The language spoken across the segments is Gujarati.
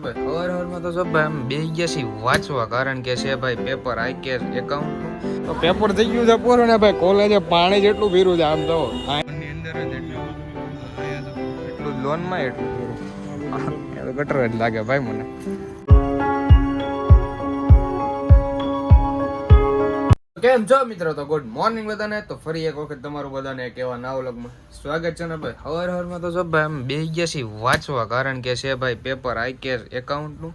હવારમાં તો સબ આમ બે ગયા છે વાંચવા, કારણ કે છે ભાઈ પેપર આઈકે એકાઉન્ટ તો પેપર થઈ ગયું છે પૂરું ને ભાઈ. કોલેજે પાણી જેટલું ભીરું છે આમ તો આની અંદર જ એટલું લોન માં એટલું ભીરું ગટર જ લાગે ભાઈ મને. કેમ છો મિત્રો? તો ગુડ મોર્નિંગ બધાને. તો ફરી એક વખત તમારું બધાને એક એવા નવા વ્લોગમાં સ્વાગત છે ને ભાઈ. હવારમાં તો સબ આમ બે ગયા છે વાંચવા, કારણ કે છે ભાઈ પેપર આઈકે એકાઉન્ટનું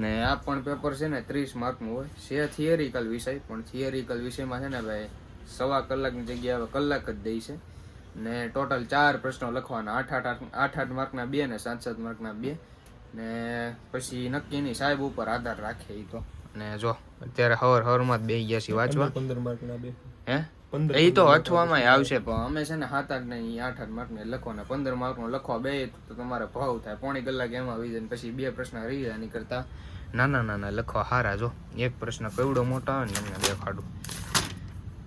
ને આ પણ પેપર છે ને 30 માર્કનું હોય છે. થિયરિકલ વિષય, પણ થિયરિકલ વિષયમાં છે ને ભાઈ 1.25 કલાકની જગ્યાએ કલાક જ દે છે ને ટોટલ 4 પ્રશ્નો લખવાના, 8 માર્કના 2 ને 7 માર્કના 2 ને પછી નક્કી નહીં, સાહેબ ઉપર આધાર રાખે એ તો. ને જો અત્યારે હવારમાં જ બે ગયા છે વાંચવા. 15 માર્કના 2 હે એ તો અથવામાં આવશે, પણ અમે છે ને 7-8 ને 8 માર્ક ને લખવાના. 15 માર્કનો લખવા બે તો તમારે ભાવ થાય, પોણી કલાક એમાં આવી જાય. પછી 2 પ્રશ્ન રહી જાય, એની કરતા નાના લખવા હારા. જો એક પ્રશ્ન કેવડો મોટો આવે ને તમને દેખાડું.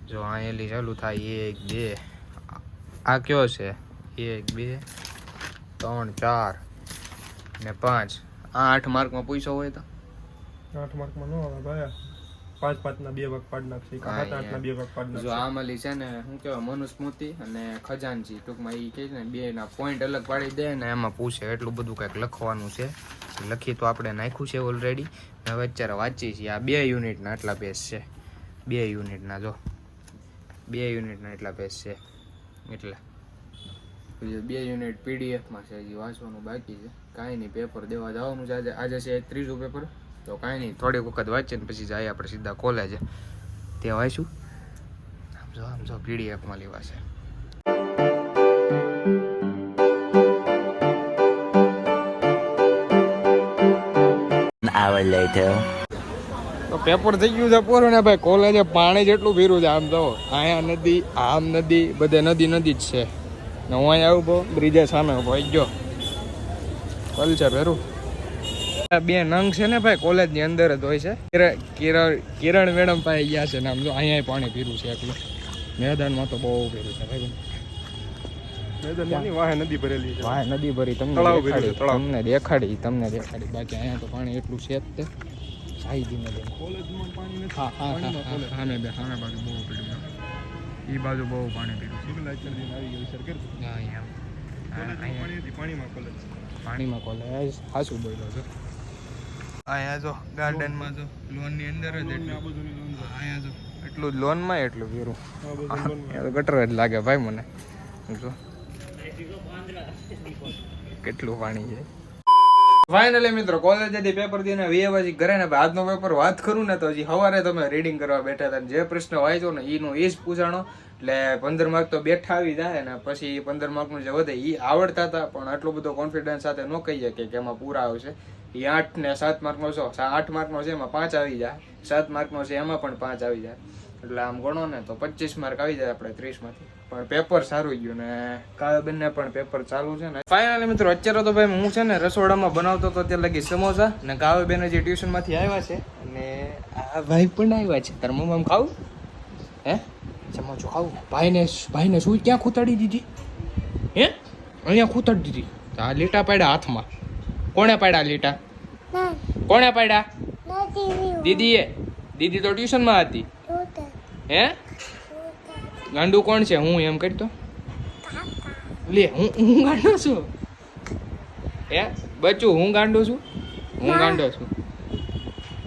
જો આ એલી ચાલુ થાય 1 2, આ કયો છે 1 2 3 4 ને 5. આ 8 માર્કમાં પૂછ્યો હોય તો 8 માર્કમાં નો આવે ભાઈ. 5 ના 2 ભાગ પાડ નાખશે, 7 8 ના 2 ભાગ પાડ નાખશે. જો આમલી છે ને શું કહેવાય, મનુસ્મૃતિ અને ખજાનચી, ટૂંકમાં એ કહે ને 2 ના પોઈન્ટ અલગ પાડી દે ને એમાં પૂછે. એટલું બધું કંઈક લખવાનું છે. લખી તો આપણે નાખ્યું છે ઓલરેડી. હવે અત્યારે વાંચીએ છીએ. આ 2 યુનિટના આટલા પેજ છે. 2 યુનિટના જો 2 યુનિટના એટલા પેજ છે. એટલે 2 યુનિટ પીડીએફમાં છે, હજી વાંચવાનું બાકી છે. કાંઈ નહીં, પેપર દેવા જવાનું છે આજે છે 3રું પેપર. તો કાંઈ નહીં, થોડીક વખત વાંચીએ ને પછી જાય આપણે સીધા કોલેજે. તે વાંચું આમ જો પીડીએફમાં લેવા છે. તો પેપર થઈ ગયું છે પૂરું ને ભાઈ. કોલેજે પાણી જેટલું ભીરું છે આમ તો. અહીંયા નદી, આમ નદી, બધે નદી જ છે ને હું અહીંયા આવું બ્રિજે સામે ભાઈ ગયો કલ્ચર ભેરું. 2 નંગ છે ને ભાઈ કોલેજની અંદર જ હોય છે. કિરણ મેડમ પાસે ગયા છે ને આમ જો અહીંયા પાણી પીરું છે એકલું. મેદાનમાં તો બહુ પીરું છે ભાઈ. મેદાનની વાહે નદી ભરેલી છે. વાહે નદી ભરી તમને દેખાડી. બાકી અહીંયા તો પાણી એટલું છે જ તે. સાઈ ધીમે કોલેજમાં પાણી નથી. હા બાજુ બહુ પીરું. ઈ બાજુ બહુ પાણી પીરું. સિવિલ આચાર્ય આવી ગયું સરકાર. હા અહીંયા પાણીમાં કોલેજ. પાણીમાં કોલેજ હાસું બોલ્યો છો. અહીંયા જો ગાર્ડનમાં જો લોનની અંદર જ એટલું અહીંયા જો એટલું લોનમાં એટલું પીરું. ગટર જ લાગે ભાઈ મને. જો કેટલું પાણી છે. ફાઇનલી મિત્રો કોલેજેથી પેપર દઈને પછી ઘરે ને આજનો પેપર વાત કરું ને તો હજી સવારે તમે રીડિંગ કરવા બેઠા હતા. જે પ્રશ્ન વાંચ્યો ને એનો એ જ પૂછાણો. એટલે 15 માર્ક તો બેઠા આવી જાય ને પછી 15 માર્કનું જે વધે એ આવડતા હતા, પણ આટલો બધો કોન્ફિડન્સ સાથે ન કહી શકે કે એમાં પૂરા આવશે. એ 8 ને 7 માર્કનો છે. 8 માર્કનો છે એમાં 5 આવી જાય, 7 માર્કનો છે એમાં પણ 5 આવી જાય. એટલે આમ ગણો ને તો 25 માર્ક આવી જાય આપણે 30 માંથી. પણ પેપર સારું ગયું ને કાવ્યબેનને પણ પેપર ચાલુ છે ને. ફાઇનલી મિત્રો અત્યારે તો ભાઈ હું છે ને રસોડામાં બનાવતો હતો ત્યાં લગી સમોસા ને કાવ્યબેન જે ટ્યુશન માંથી આવ્યા છે અને આ ભાઈ પણ આવ્યા છે. તાર મમ્મી ખાવું હે સમોસો ખાવું? ભાઈને શું ક્યાં ખૂતાડી દીધી હે? અહીંયા ખૂતાડી દીધી. આ લીટા પાડ્યા હાથમાં. કોણે પાડ્યા લીટા? કોણે પાડ્યા? દીદી તો ટ્યુશનમાં હતી. હે ગાંડુ કોણ છે? હું એમ કરતો લે. હું ગાંડો છું હે બચ્ચું? હું ગાંડો છું?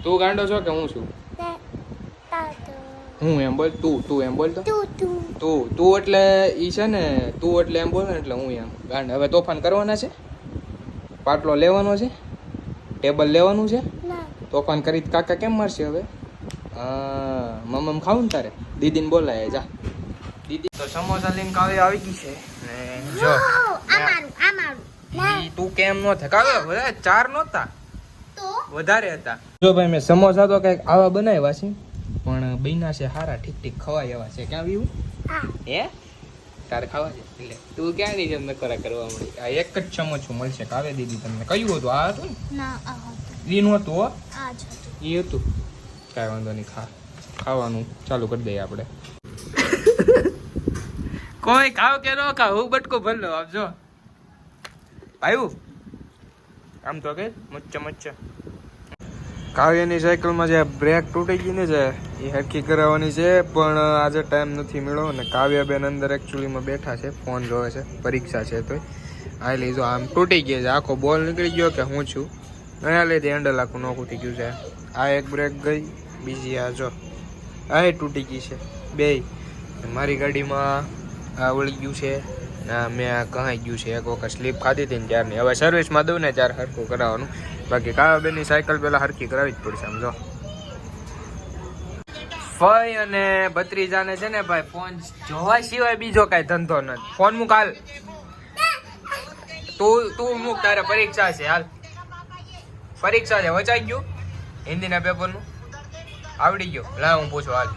તું ગાંડો છો કે હું છું? હું એમ બોલ. તું એમ બોલ. તો તું એટલે ઈ છે ને, તું એટલે એમ બોલ ને એટલે હું એમ ગાંડ. હવે તોફાન કરવાના છે? પાટલો લેવાનો છે? ટેબલ લેવાનું છે? તોફાન કરી કાકા કેમ મારશે હવે? મમ્મ ખાવું ને તારે? દીદીને બોલાય જા. દીદી તો સમોસા લઈને કાવ્ય આવી ગઈ છે ને જો તું કેમ નો થાય કાવ્ય? 4 નહોતા, વધારે હતા. જો ભાઈ મેં સમોસા તો કઈક આવા બનાવ્યા છે, પણ બન્યા છે હારા, ઠીક ખવાય એવા છે. ક્યાં આવ્યું હે? તારે ખાવા છે એટલે તું ક્યાં ની જેમ નકરા કરવા મળી. આ એક જ સમોસું મળશે કાવ્ય દીદી તમને. કયું હતું? આ હતું ને? ઈનું હતું. ઈ હતું. કાંઈ વાંધો નહીં, ખાવાનું ચાલુ કરી દઈએ આપણે. કોઈ ખાવ કે ન ખાવ હું બટકું ભરલો. આપ જો ભાઈ આમ તો કે મચ્ચા કાવ્યની સાયકલમાં જે બ્રેક તૂટી ગઈ ને છે એ હરખી કરાવવાની છે, પણ આજે ટાઈમ નથી મળ્યો ને કાવ્યાબેન અંદર એકચ્યુઅલીમાં બેઠા છે, ફોન જોવે છે, પરીક્ષા છે તો આ લીધો આમ તૂટી ગઈ છે, આખો બોલ નીકળી ગયો કે હું છું એના લીધે હેન્ડલ આખું ન તૂટી ગયું છે. આ એક બ્રેક ગઈ, બીજી આ જો આ તૂટી ગઈ છે બે. મારી ગાડીમાં આ વળી ગયું છે ના મેં આ કહાઈ ગયું છે, એક વખત સ્લીપ ખાધી હતી ને ત્યારની. હવે સર્વિસમાં દઉં ને ત્યારે હરખું કરાવવાનું, બાકી કાવ્યાબેનની સાયકલ પહેલાં હરખી કરાવી જ પડશે. સમજો ફઈ અને ભત્રીજાને છે ને ભાઈ ફોન જોવા સિવાય બીજો કાંઈ ધંધો નથી. ફોન મૂક હાલ, તું મૂક, તારે પરીક્ષા છે હાલ, પરીક્ષા છે. વચાઈ ગયું હિન્દીના પેપરનું આવડી ગયું? લાવ હું પૂછું હાલ,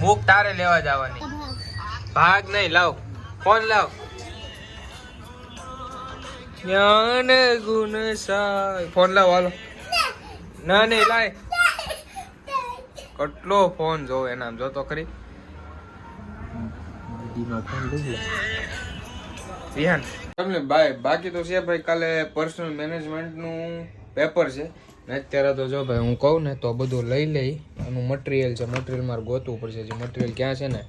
બુક તારે લેવા જવાની, ભાગ નહીં. લાવ ફોન લાવ. જ્ઞાન ગુણ સાય ફોન લાવ હાલો. ના નહીં લાય, કેટલો ફોન જોવે એના જોતો ખરી. વિહાન તમને બાકી તો છે ભાઈ, કાલે પર્સનલ મેનેજમેન્ટનું પેપર છે ને અત્યારે તો જો ભાઈ હું કહું ને તો બધું લઈ લઈ. આનું મટીરિયલ છે, મટીરિયલ મારે ગોતવું પડશે. જે મટીરિયલ ક્યાં છે ને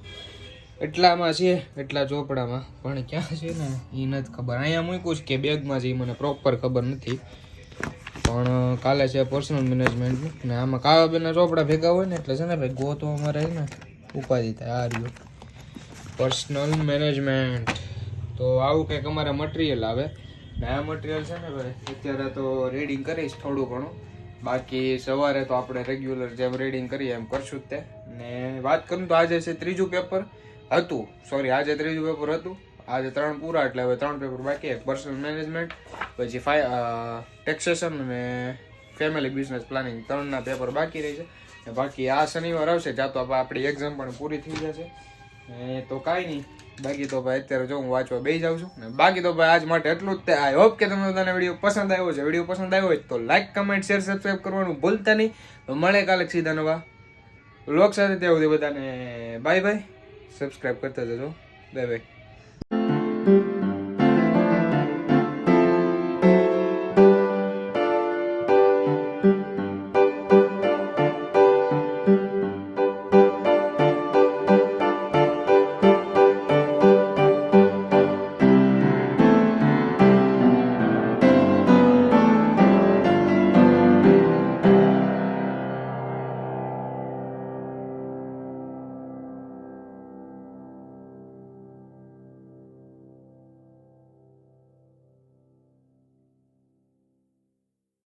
એટલામાં છે, એટલા ચોપડામાં, પણ ક્યાં છે ને એ નથી ખબર. અહીંયા મૂક્યું છે કે બેગમાં છે, એ મને પ્રોપર ખબર નથી. પણ કાલે છે પર્સનલ મેનેજમેન્ટનું ને આમાં કાવ્યાબેનના ચોપડા ભેગા હોય ને એટલે છે ને ભાઈ ગોતો અમારે ને ઉપાધિ થાય. આ રહ્યું પર્સનલ મેનેજમેન્ટ, તો આવું કંઈક અમારે મટીરિયલ આવે ને આ મટીરિયલ છે ને ભાઈ અત્યારે તો રીડિંગ કરીશ થોડું ઘણું, બાકી સવારે તો આપણે રેગ્યુલર જેમ રીડિંગ કરીએ એમ કરશું જ તે. ને વાત કરું તો આજે છે ત્રીજું પેપર હતું, સોરી આજે ત્રીજું પેપર હતું, આજે 3 પૂરા એટલે હવે 3 પેપર બાકી. એક પર્સનલ મેનેજમેન્ટ, પછી ટેક્સેશન અને ફેમિલી બિઝનેસ પ્લાનિંગ, 3ના પેપર બાકી રહી છે. બાકી આ શનિવાર આવશે ત્યાં તો આપણી એક્ઝામ પણ પૂરી થઈ જશે. તો કાંઈ નહીં, બાકી તો ભાઈ અત્યારે જો હું વાંચવા બેસી જાઉં છું ને. બાકી તો ભાઈ આજ માટે એટલું જ. આઈ હોપ કે તમને બધાને વિડીયો પસંદ આવ્યો છે. વિડીયો પસંદ આવ્યો હોય તો લાઈક, કમેન્ટ, શેર, સબસ્ક્રાઈબ કરવાનું ભૂલતા નહીં. તો મળે કાલે સીધા નવા વ્લોગ સાથે. ત્યાં સુધી બધાને બાય બાય, સબસ્ક્રાઈબ કરતા જજો, બાય બાય.